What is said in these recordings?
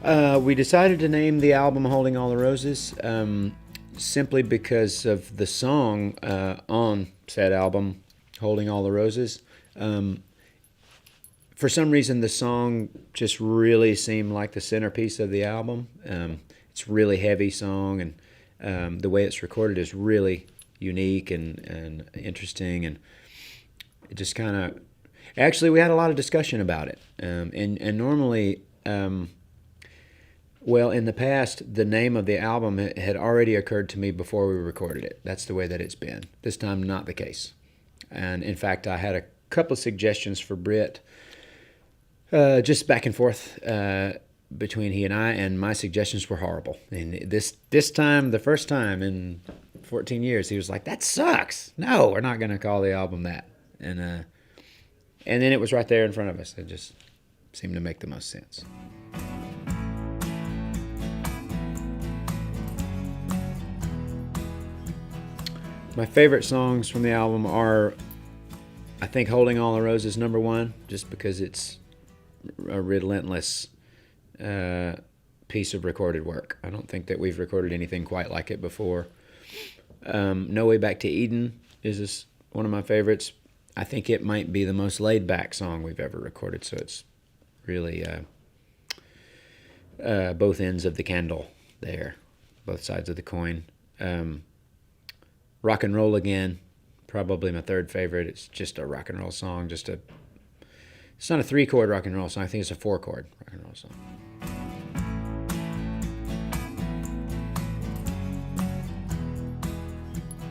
We decided to name the album "Holding All the Roses" simply because of the song on said album, "Holding All the Roses." For some reason, the song just really seemed like the centerpiece of the album. It's a really heavy song, and the way it's recorded is really unique and interesting, and it just kind of. Actually, we had a lot of discussion about it, and normally. Well, in the past, the name of the album had already occurred to me before we recorded it. That's the way that it's been. This time, not the case. And in fact, I had a couple of suggestions for Britt, just back and forth between he and my suggestions were horrible. And this time, the first time in 14 years, he was like, "That sucks. No, we're not going to call the album that." And then it was right there in front of us. It just seemed to make the most sense. My favorite songs from the album are, I think, "Holding All the Roses" number one, just because it's a relentless piece of recorded work. I don't think that we've recorded anything quite like it before. "No Way Back to Eden" is one of my favorites. I think it might be the most laid-back song we've ever recorded, so it's really both ends of the candle there, both sides of the coin. "Rock and Roll Again," probably my third favorite. It's just a rock and roll song. It's not a 3-chord rock and roll song. I think it's a 4-chord rock and roll song.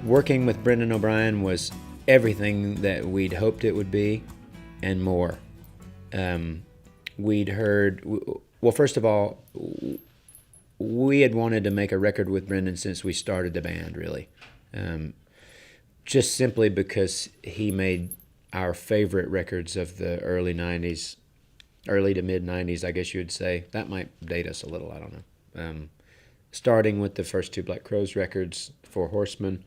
Working with Brendan O'Brien was everything that we'd hoped it would be and more. We'd heard, well, first of all, we had wanted to make a record with Brendan since we started the band, really. Just simply because he made our favorite records of the early 90s, early to mid 90s, I guess you would say. That might date us a little, I don't know. Starting with the first 2 Black Crowes records, Four Horsemen,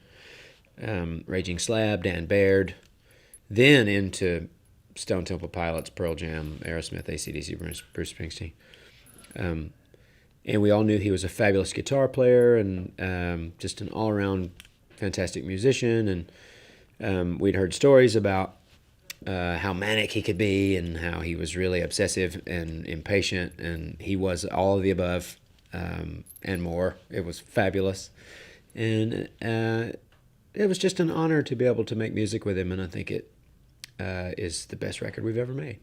Raging Slab, Dan Baird, then into Stone Temple Pilots, Pearl Jam, Aerosmith, AC/DC, Bruce Springsteen. And we all knew he was a fabulous guitar player and just an all-around fantastic musician, and we'd heard stories about how manic he could be and how he was really obsessive and impatient, and he was all of the above and more. It was fabulous, and it was just an honor to be able to make music with him, and I think it is the best record we've ever made.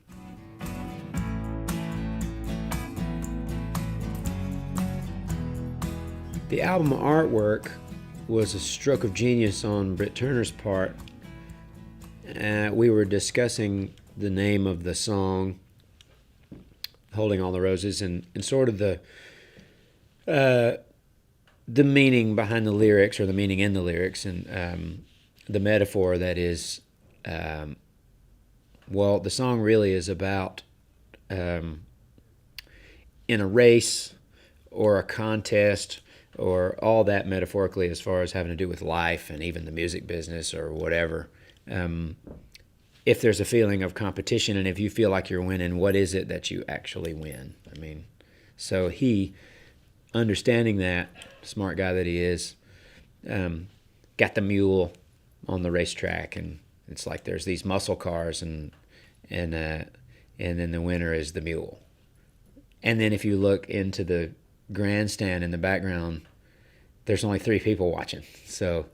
The album artwork was a stroke of genius on Britt Turner's part. We were discussing the name of the song, "Holding All the Roses," and sort of the meaning behind the lyrics, or the meaning in the lyrics, and the metaphor that is, well, the song really is about in a race or a contest, or all that metaphorically as far as having to do with life and even the music business or whatever. If there's a feeling of competition and if you feel like you're winning, what is it that you actually win? I mean, so he, understanding that, smart guy that he is, got the mule on the racetrack, and it's like there's these muscle cars, and then the winner is the mule. And then if you look into the grandstand in the background, there's only 3 people watching. So,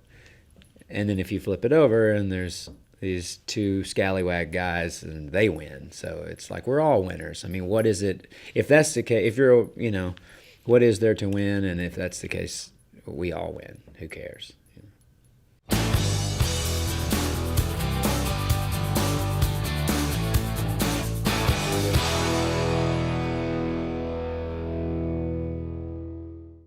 and then if you flip it over, and there's these 2 scallywag guys, and they win. So it's like we're all winners. I mean, what is it? If that's the case, if you're, what is there to win? And if that's the case, we all win. Who cares?